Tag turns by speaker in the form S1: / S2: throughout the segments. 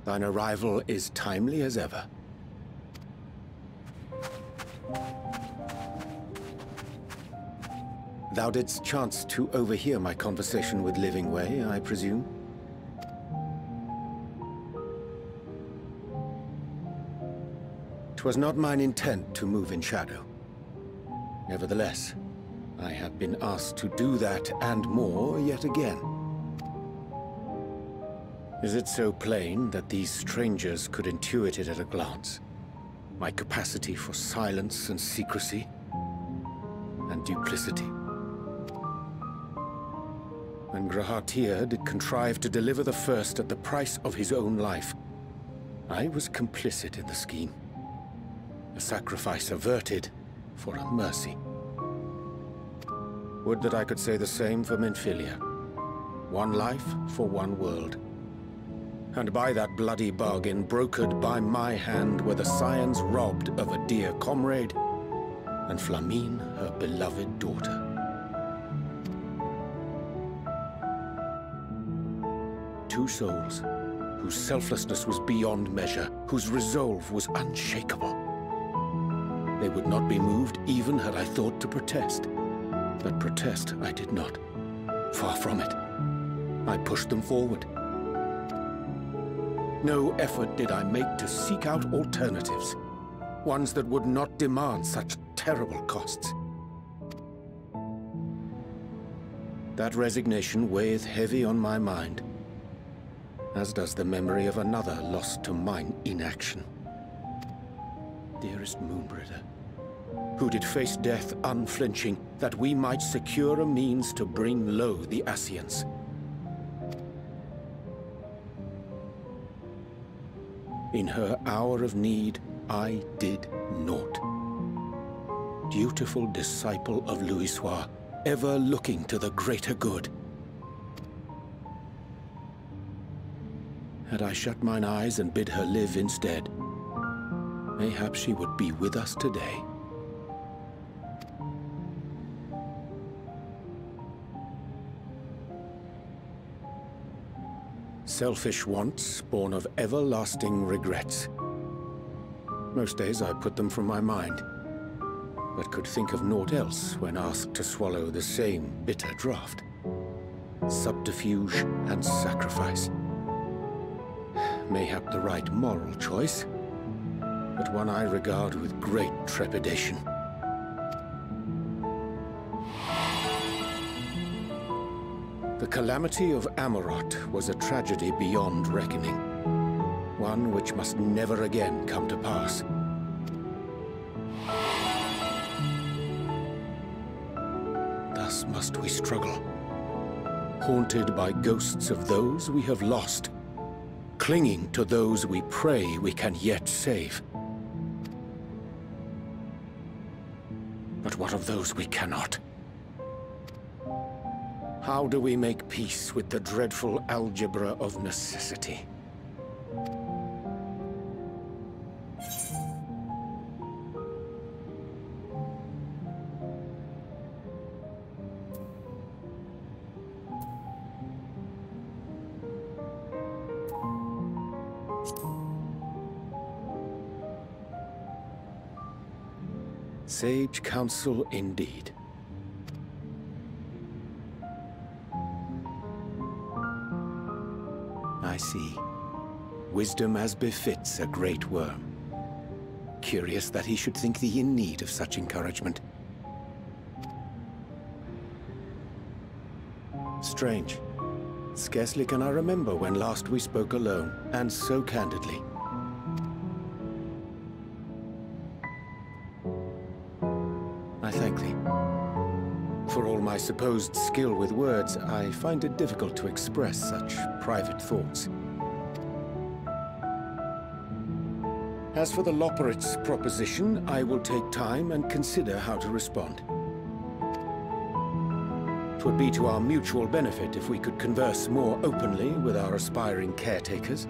S1: Thine arrival is timely as ever. Thou didst chance to overhear my conversation with Livingway, I presume? 'Twas not mine intent to move in shadow. Nevertheless, I have been asked to do that and more yet again. Is it so plain that these strangers could intuit it at a glance? My capacity for silence and secrecy and duplicity? When Grahatir did contrive to deliver the first at the price of his own life, I was complicit in the scheme. A sacrifice averted for a mercy. Would that I could say the same for Menphilia. One life for one world. And by that bloody bargain brokered by my hand were the scions robbed of a dear comrade, and Flamine her beloved daughter. Two souls, whose selflessness was beyond measure, whose resolve was unshakable. They would not be moved even had I thought to protest. But protest I did not. Far from it. I pushed them forward. No effort did I make to seek out alternatives, ones that would not demand such terrible costs. That resignation weigheth heavy on my mind, as does the memory of another lost to mine inaction. Dearest Moonbringer, who did face death unflinching, that we might secure a means to bring low the Ascians. In her hour of need, I did naught. Dutiful disciple of Louisoix, ever looking to the greater good. Had I shut mine eyes and bid her live instead, mayhap she would be with us today. Selfish wants, born of everlasting regrets. Most days I put them from my mind, but could think of naught else when asked to swallow the same bitter draught. Subterfuge and sacrifice. Mayhap the right moral choice, but one I regard with great trepidation. The calamity of Amarot was a tragedy beyond reckoning, one which must never again come to pass. Thus must we struggle, haunted by ghosts of those we have lost, clinging to those we pray we can yet save. But what of those we cannot? How do we make peace with the dreadful algebra of necessity? Sage counsel indeed. I see. Wisdom as befits a great worm. Curious that he should think thee in need of such encouragement. Strange. Scarcely can I remember when last we spoke alone, and so candidly. I thank thee. For all my supposed skill with words, I find it difficult to express such private thoughts. As for the Loporrit's proposition, I will take time and consider how to respond. 'Twould be to our mutual benefit if we could converse more openly with our aspiring caretakers.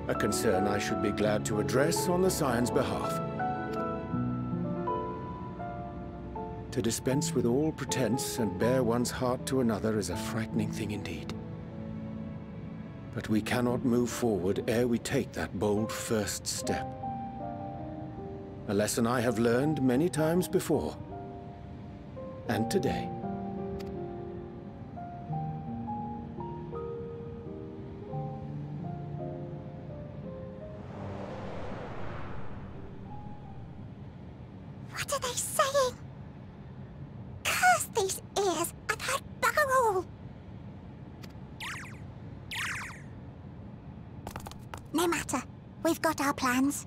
S1: A concern I should be glad to address on the Scion's behalf. To dispense with all pretense and bare one's heart to another is a frightening thing indeed. But we cannot move forward ere we take that bold first step. A lesson I have learned many times before. And today.
S2: What are they saying? Curse these ears! I've heard bugger all! No matter. We've got our plans.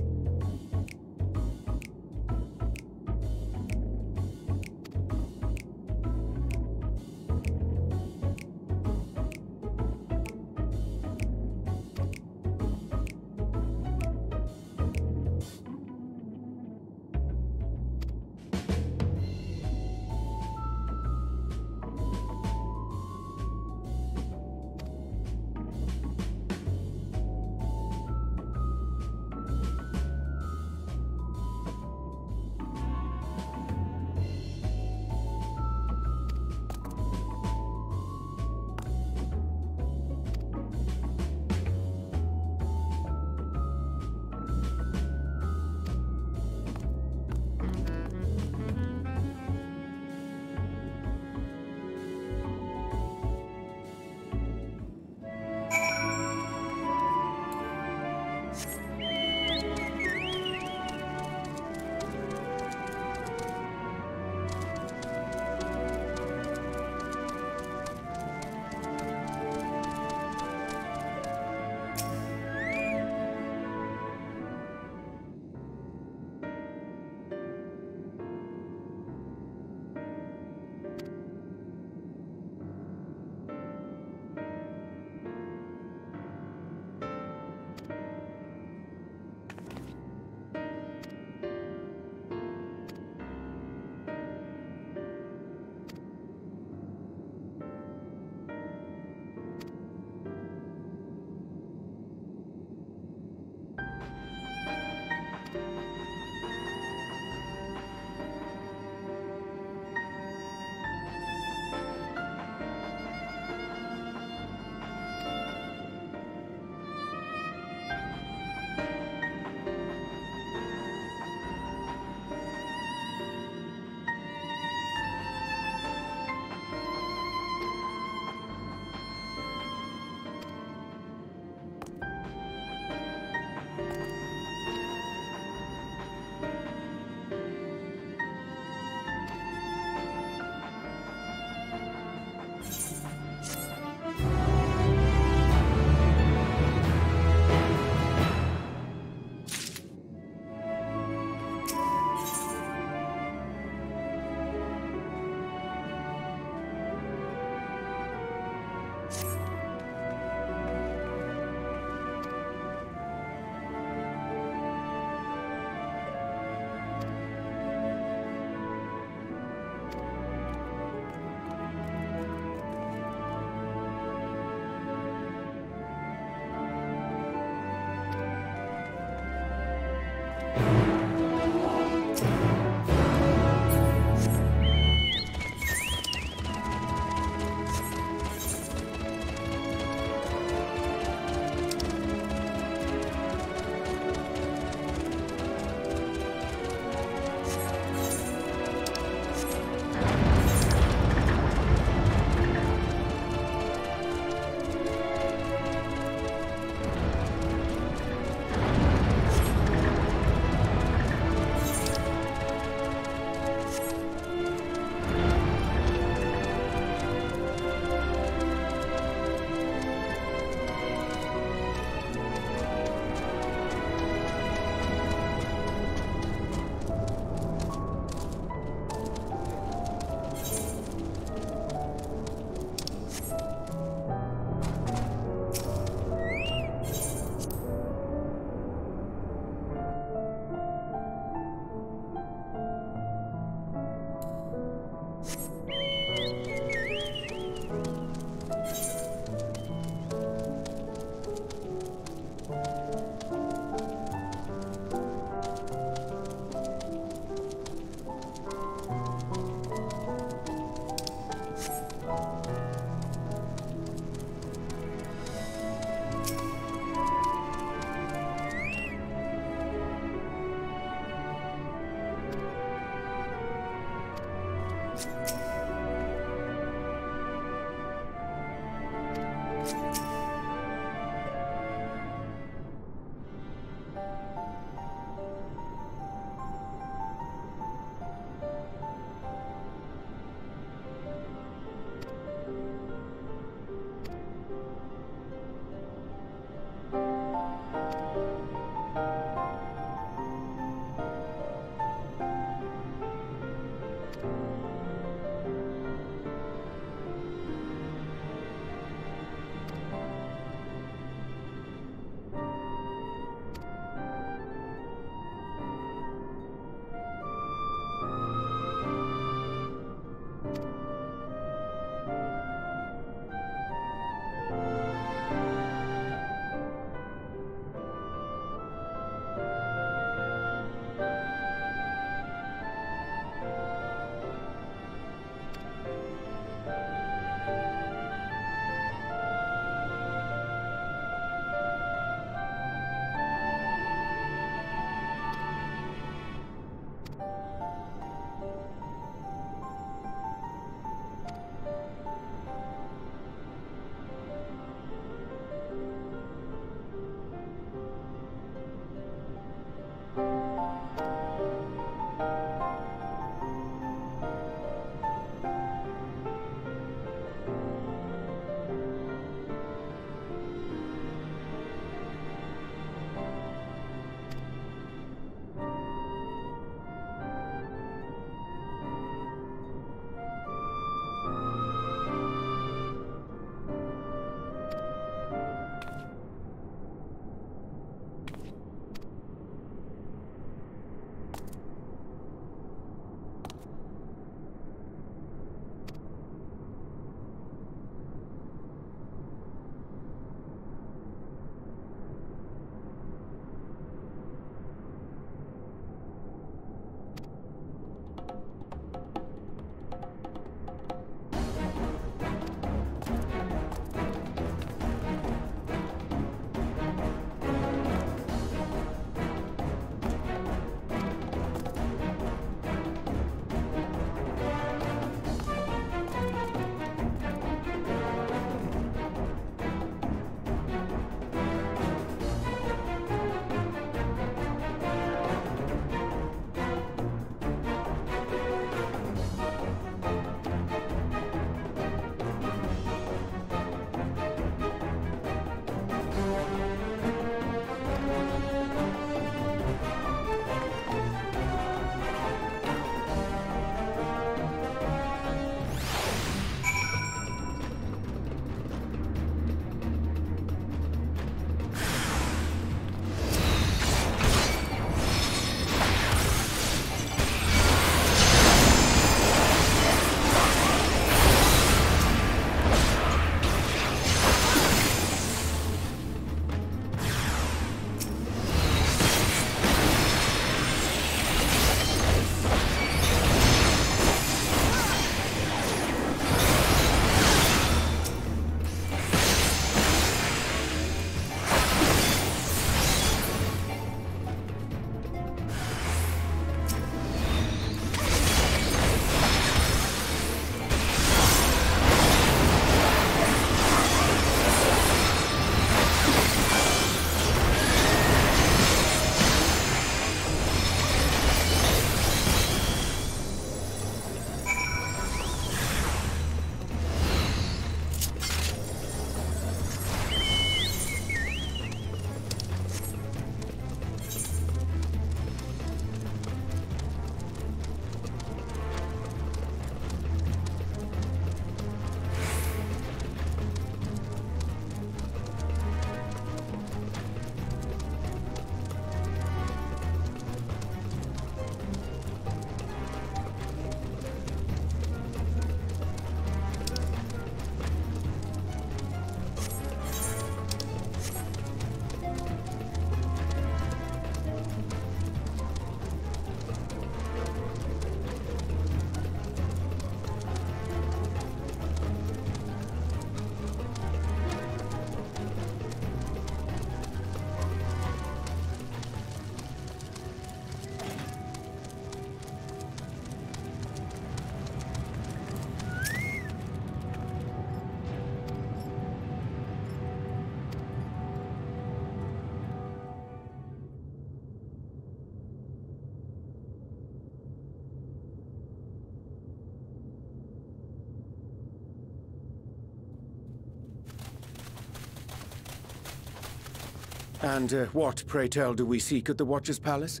S1: And what, pray tell, do we seek at the Watcher's Palace?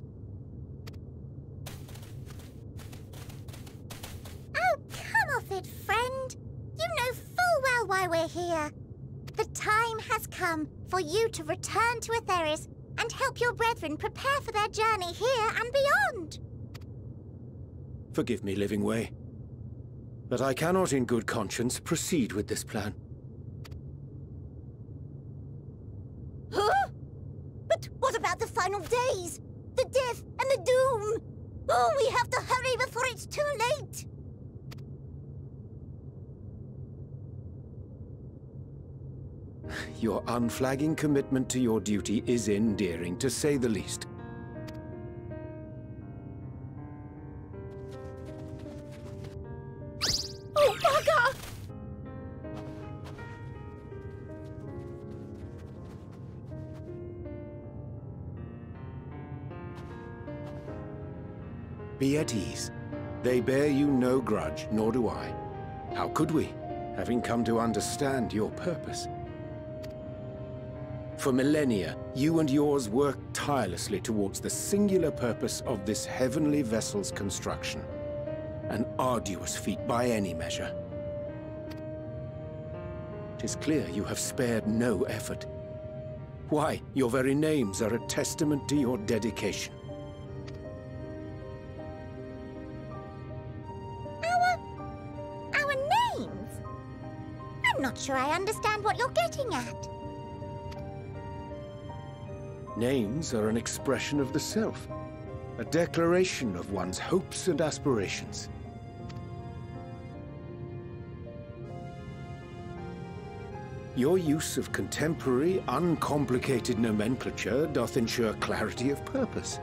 S2: Oh, come off it, friend. You know full well why we're here. The time has come for you to return to Aetheris and help your brethren prepare for their journey here and beyond.
S1: Forgive me, Living Way, but I cannot in good conscience proceed with this plan.
S2: Huh? But what about the final days? The death and the doom? Oh, we have to hurry before it's too late!
S1: Your unflagging commitment to your duty is endearing, to say the least.
S2: Oh, bugger!
S1: Be at ease. They bear you no grudge, nor do I. How could we, having come to understand your purpose? For millennia, you and yours worked tirelessly towards the singular purpose of this heavenly vessel's construction. An arduous feat by any measure. 'Tis clear you have spared no effort. Why, your very names are a testament to your dedication.
S2: Our names? I'm not sure I understand what you're getting at.
S1: Names are an expression of the self, a declaration of one's hopes and aspirations. Your use of contemporary, uncomplicated nomenclature doth ensure clarity of purpose.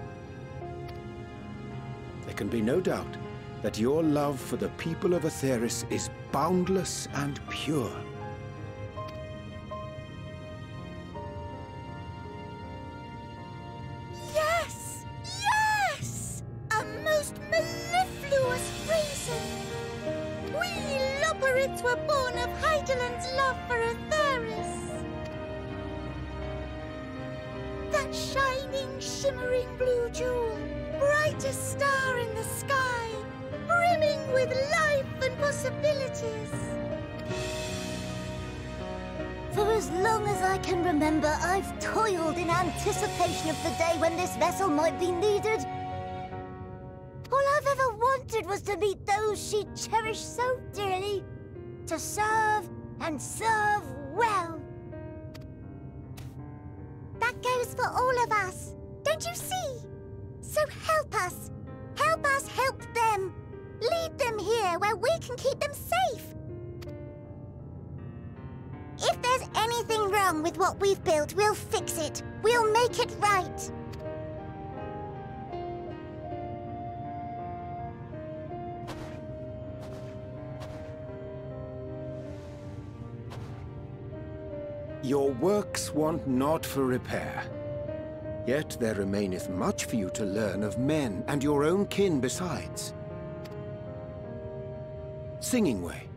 S1: There can be no doubt that your love for the people of Aetheris is boundless and pure.
S2: Yes! Yes! A most mellifluous reason! We Loporrits were born of Hydaelyn's love for Aetheris. That shining, shimmering blue jewel, brightest star in the sky, brimming with life and possibilities. For as long as I can remember, I've toiled in anticipation of the day when this vessel might be needed. All I've ever wanted was to meet those she cherished so dearly, to serve and serve well. That goes for all of us, don't you see? So help us help them. Lead them here where we can keep them safe. If there's anything wrong with what we've built, we'll fix it. We'll make it right.
S1: Your works want not for repair. Yet there remaineth much for you to learn of men and your own kin besides. Singing Way,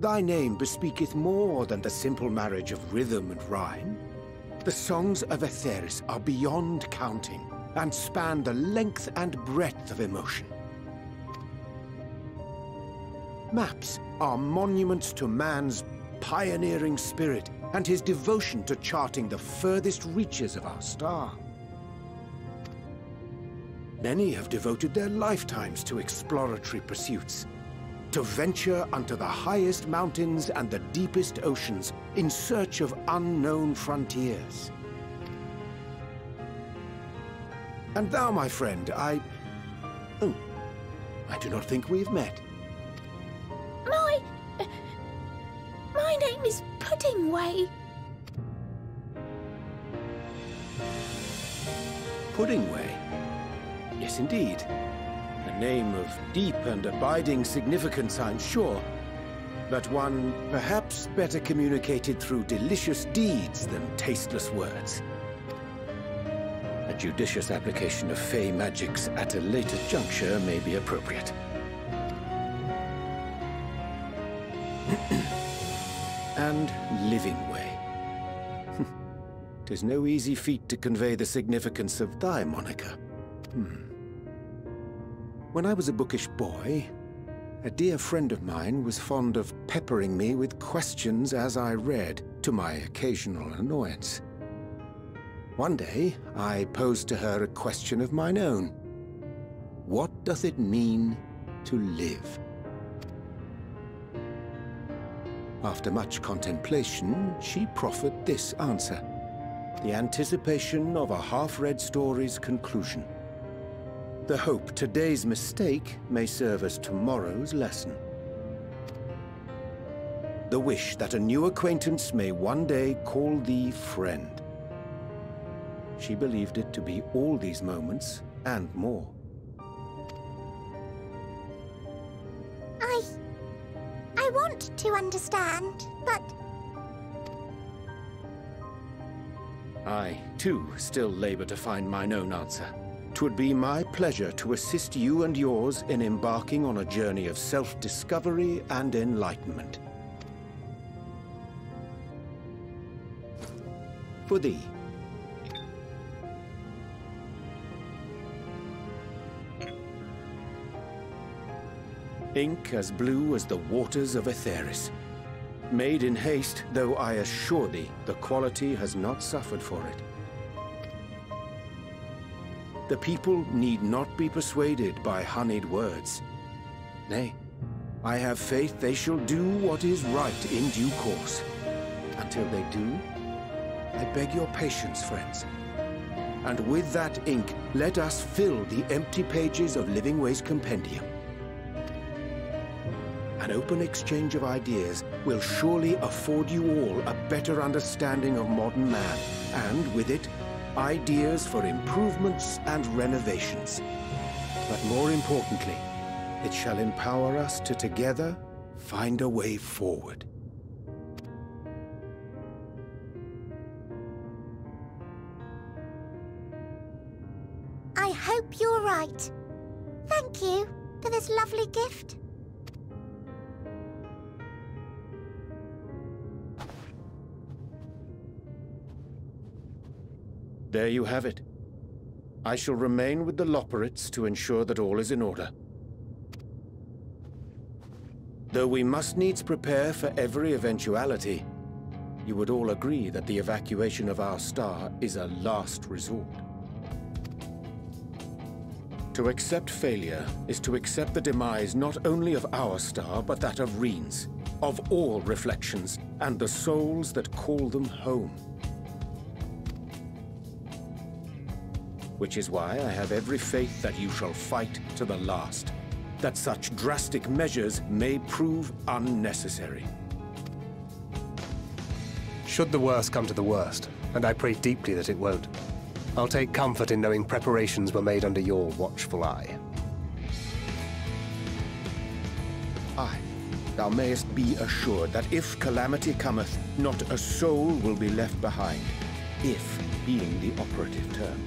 S1: thy name bespeaketh more than the simple marriage of rhythm and rhyme. The songs of Aetheris are beyond counting, and span the length and breadth of emotion. Maps are monuments to man's pioneering spirit and his devotion to charting the furthest reaches of our star. Many have devoted their lifetimes to exploratory pursuits, to venture unto the highest mountains and the deepest oceans in search of unknown frontiers. And thou, my friend, I do not think we've met.
S2: My name is Puddingway.
S1: Puddingway? Yes, indeed. A name of deep and abiding significance, I'm sure, but one perhaps better communicated through delicious deeds than tasteless words. A judicious application of fey magics at a later juncture may be appropriate. And Living Way. 'Tis no easy feat to convey the significance of thy moniker. When I was a bookish boy, a dear friend of mine was fond of peppering me with questions as I read, to my occasional annoyance. One day, I posed to her a question of mine own. What doth it mean to live? After much contemplation, she proffered this answer: the anticipation of a half-read story's conclusion. The hope today's mistake may serve as tomorrow's lesson. The wish that a new acquaintance may one day call thee friend. She believed it to be all these moments and more.
S2: I want to understand, but...
S1: I, too, still labor to find mine own answer. 'Twould be my pleasure to assist you and yours in embarking on a journey of self-discovery and enlightenment. For thee. Ink as blue as the waters of Aetheris. Made in haste, though I assure thee, the quality has not suffered for it. The people need not be persuaded by honeyed words. Nay, I have faith they shall do what is right in due course. Until they do, I beg your patience, friends. And with that ink, let us fill the empty pages of Living Way's compendium. An open exchange of ideas will surely afford you all a better understanding of modern man, and with it, ideas for improvements and renovations. But more importantly, it shall empower us to together find a way forward.
S2: I hope you're right. Thank you for this lovely gift.
S1: There you have it. I shall remain with the Loporrits to ensure that all is in order. Though we must needs prepare for every eventuality, you would all agree that the evacuation of our star is a last resort. To accept failure is to accept the demise not only of our star, but that of Reen's, of all reflections, and the souls that call them home. Which is why I have every faith that you shall fight to the last, that such drastic measures may prove unnecessary.
S3: Should the worst come to the worst, and I pray deeply that it won't, I'll take comfort in knowing preparations were made under your watchful eye.
S1: Aye, thou mayest be assured that if calamity cometh, not a soul will be left behind, if being the operative term.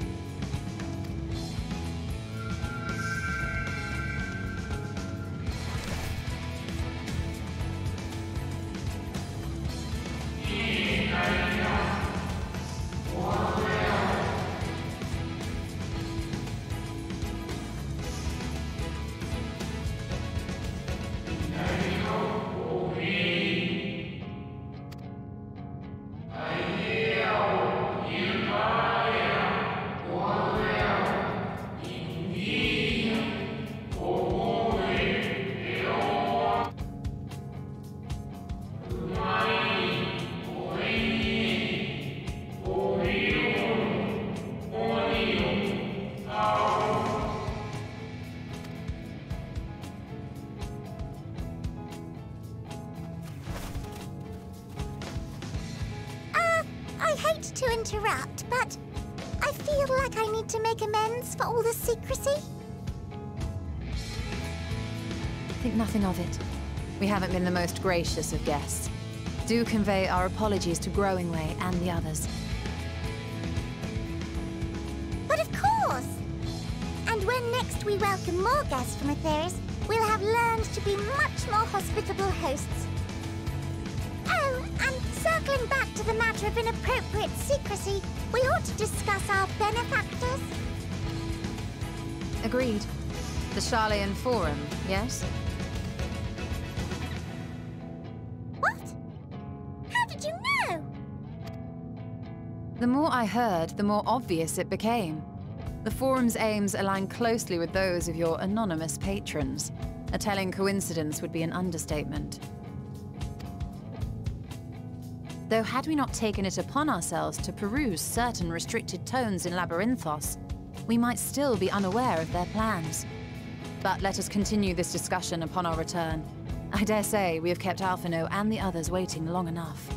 S2: I hate to interrupt, but I feel like I need to make amends for all the secrecy.
S4: Think nothing of it. We haven't been the most gracious of guests. Do convey our apologies to Growingway and the others.
S2: But of course! And when next we welcome more guests from Aetheris, we'll have learned to be much more hospitable hosts. Oh, and Circling back to the matter of inappropriate secrecy, we ought to discuss our benefactors.
S4: Agreed. The Charlean Forum, yes?
S2: What? How did you know?
S4: The more I heard, the more obvious it became. The Forum's aims align closely with those of your anonymous patrons. A telling coincidence would be an understatement. Though had we not taken it upon ourselves to peruse certain restricted tones in Labyrinthos, we might still be unaware of their plans. But let us continue this discussion upon our return. I dare say we have kept Alphino and the others waiting long enough.